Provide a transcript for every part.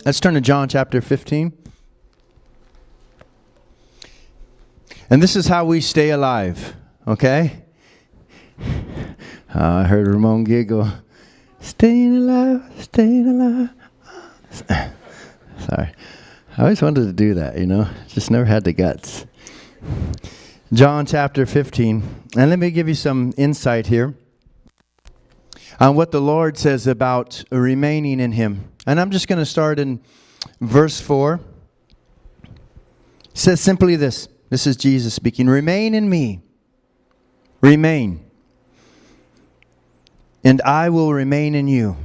Let's turn to John chapter 15. And this is how we stay alive, okay? I heard Ramon giggle. Staying alive, staying alive. Sorry. I always wanted to do that, Just never had the guts. John chapter 15. And let me give you some insight here on what the Lord says about remaining in Him. And I'm just going to start in verse 4. It says simply this. This is Jesus speaking. Remain in me. Remain. And I will remain in you.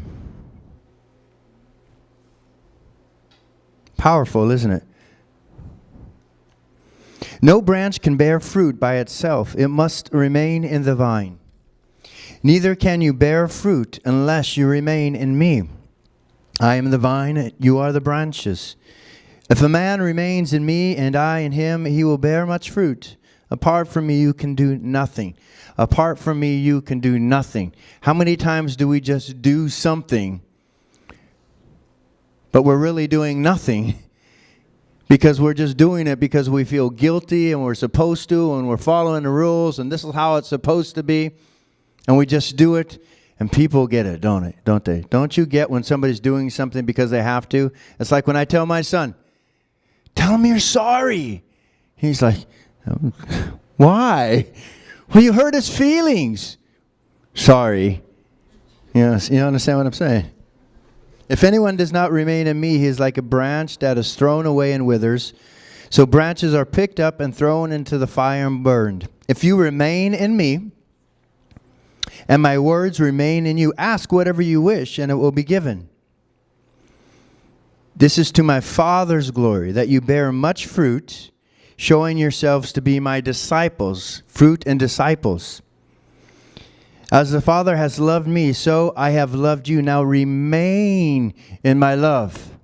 Powerful, isn't it? No branch can bear fruit by itself. It must remain in the vine. Neither can you bear fruit unless you remain in me. I am the vine, you are the branches. If a man remains in me and I in him, he will bear much fruit. Apart from me, you can do nothing. Apart from me, you can do nothing. How many times do we just do something, but we're really doing nothing because we're just doing it because we feel guilty and we're supposed to and we're following the rules and this is how it's supposed to be, and we just do it, and people get it, don't they? Don't you get when somebody's doing something because they have to? It's like when I tell my son, tell him you're sorry. He's like, why? Well, you hurt his feelings. Sorry. Yes, you understand what I'm saying? If anyone does not remain in me, he is like a branch that is thrown away and withers. So branches are picked up and thrown into the fire and burned. If you remain in me, and my words remain in you, ask whatever you wish, and it will be given. This is to my Father's glory, that you bear much fruit, showing yourselves to be my disciples, fruit and disciples. As the Father has loved me, so I have loved you. Now remain in my love.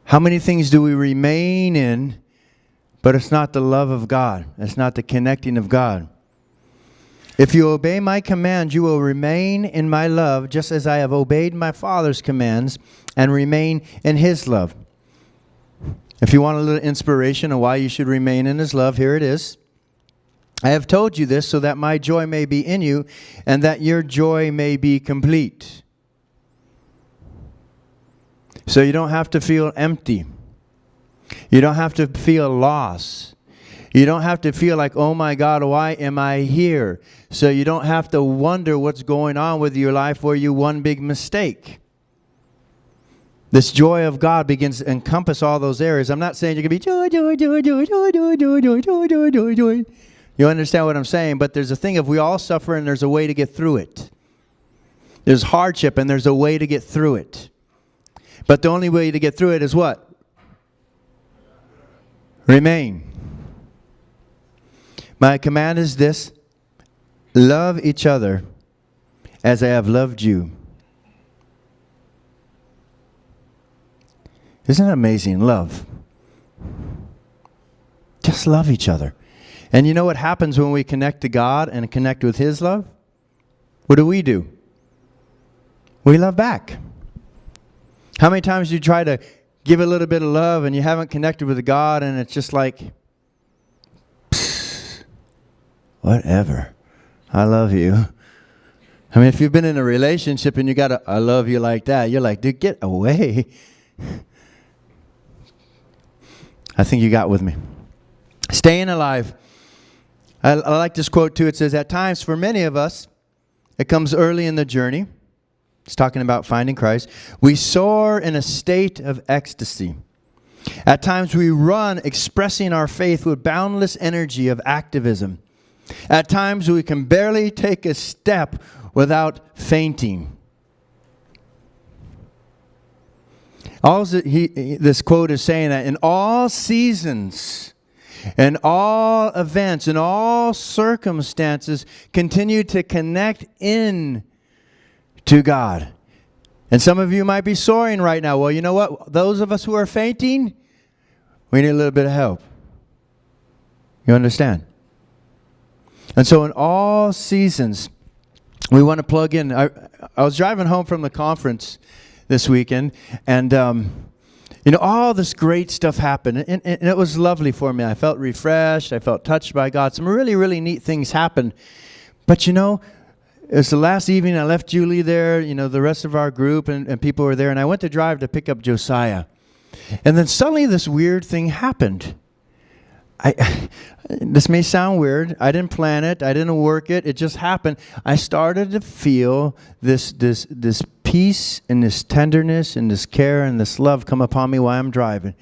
How many things do we remain in, but it's not the love of God. It's not the connecting of God. If you obey my commands, you will remain in my love, just as I have obeyed my Father's commands and remain in His love. If you want a little inspiration on why you should remain in His love, here it is. I have told you this so that my joy may be in you and that your joy may be complete. So you don't have to feel empty. You don't have to feel lost. You don't have to feel like, oh my God, why am I here? So you don't have to wonder what's going on with your life where you one big mistake. This joy of God begins to encompass all those areas. I'm not saying you're going to be joy, joy, joy, joy, joy, joy, joy, joy, joy, joy, joy, joy. You understand what I'm saying? But there's a thing of we all suffer and there's a way to get through it. There's hardship and there's a way to get through it. But the only way to get through it is what? Remain. My command is this: love each other as I have loved you. Isn't it amazing? Love. Just love each other. And you know what happens when we connect to God and connect with His love? What do? We love back. How many times do you try to give a little bit of love and you haven't connected with God and it's just like, whatever. I love you. I mean, if you've been in a relationship and you got a I love you like that, you're like, dude, get away. I think you got with me. Staying alive. I like this quote too. It says, at times for many of us, it comes early in the journey. It's talking about finding Christ. We soar in a state of ecstasy. At times we run expressing our faith with boundless energy of activism. At times we can barely take a step without fainting. This quote is saying that in all seasons, in all events, in all circumstances, continue to connect in to God. And some of you might be soaring right now. Well, you know what? Those of us who are fainting, we need a little bit of help. You understand? And so in all seasons, we want to plug in. I was driving home from the conference this weekend. And, all this great stuff happened. And it was lovely for me. I felt refreshed. I felt touched by God. Some really, really neat things happened. But, it was the last evening. I left Julie there, the rest of our group and people were there. And I went to drive to pick up Josiah. And then suddenly this weird thing happened. This may sound weird. I didn't plan it. I didn't work it. It just happened. I started to feel this peace and this tenderness and this care and this love come upon me while I'm driving.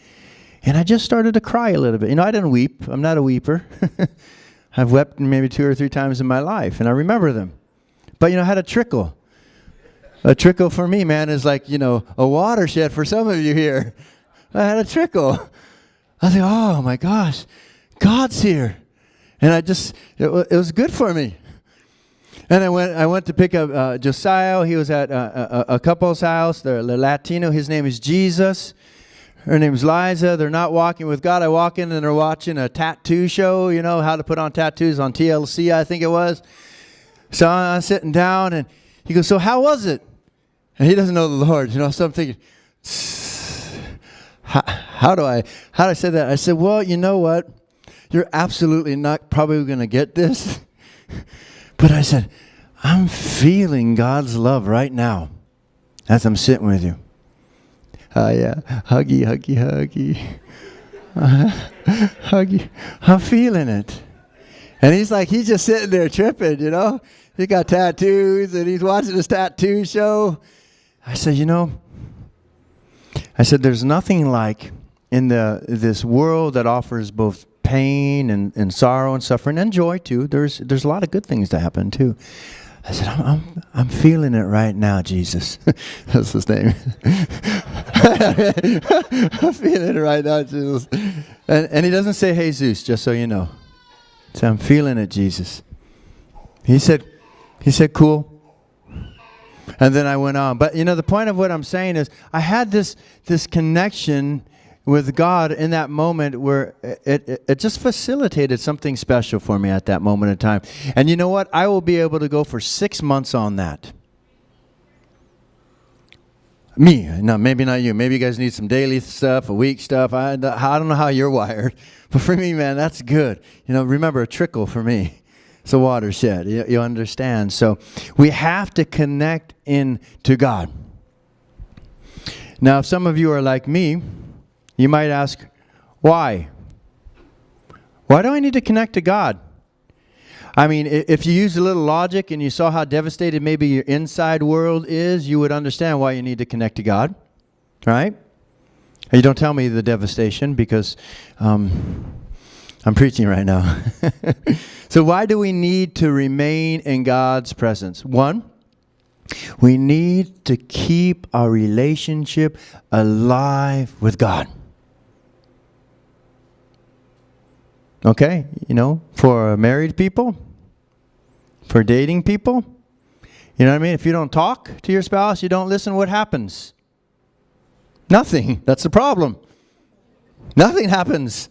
And I just started to cry a little bit. I didn't weep. I'm not a weeper. I've wept maybe 2 or 3 times in my life, and I remember them. But, I had a trickle. A trickle for me, man, is like, a watershed for some of you here. I had a trickle. I was like, oh, my gosh, God's here. And it was good for me. And I went to pick up Josiah. He was at a couple's house. They're Latino. His name is Jesus. Her name's Liza. They're not walking with God. I walk in and they're watching a tattoo show, how to put on tattoos on TLC, I think it was. So I'm sitting down and he goes, so how was it? And he doesn't know the Lord, so I'm thinking, how do I say that? I said, well, you know what? You're absolutely not probably going to get this. But I said, I'm feeling God's love right now as I'm sitting with you. Yeah, huggy. Huggy. I'm feeling it. And he's just sitting there tripping, He got tattoos and he's watching this tattoo show. I said, there's nothing like in this world that offers both pain and sorrow and suffering and joy too. There's a lot of good things to happen too. I said, I'm feeling it right now, Jesus. That's his name. I'm feeling it right now, Jesus. And he doesn't say Jesus, just so you know. So I'm feeling it, Jesus. He said, cool. And then I went on. But, the point of what I'm saying is I had this connection with God in that moment where it just facilitated something special for me at that moment in time. And you know what? I will be able to go for 6 months on that. Me. No, maybe not you. Maybe you guys need some daily stuff, a week stuff. I don't know how you're wired. But for me, man, that's good. Remember, a trickle for me. It's a watershed. You understand? So we have to connect in to God. Now, if some of you are like me, you might ask, why? Why do I need to connect to God? I mean, if you use a little logic and you saw how devastated maybe your inside world is, you would understand why you need to connect to God, right? You don't tell me the devastation because I'm preaching right now. So why do we need to remain in God's presence? 1, we need to keep our relationship alive with God. Okay, for married people, for dating people, you know what I mean? If you don't talk to your spouse, you don't listen, what happens? Nothing. That's the problem. Nothing happens.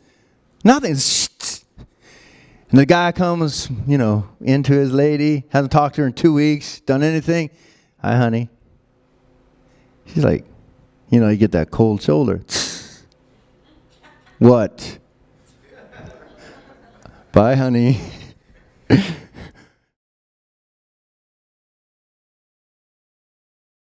Nothing. And the guy comes, into his lady, hasn't talked to her in 2 weeks, done anything. Hi, honey. She's like, you get that cold shoulder. What? Bye, honey.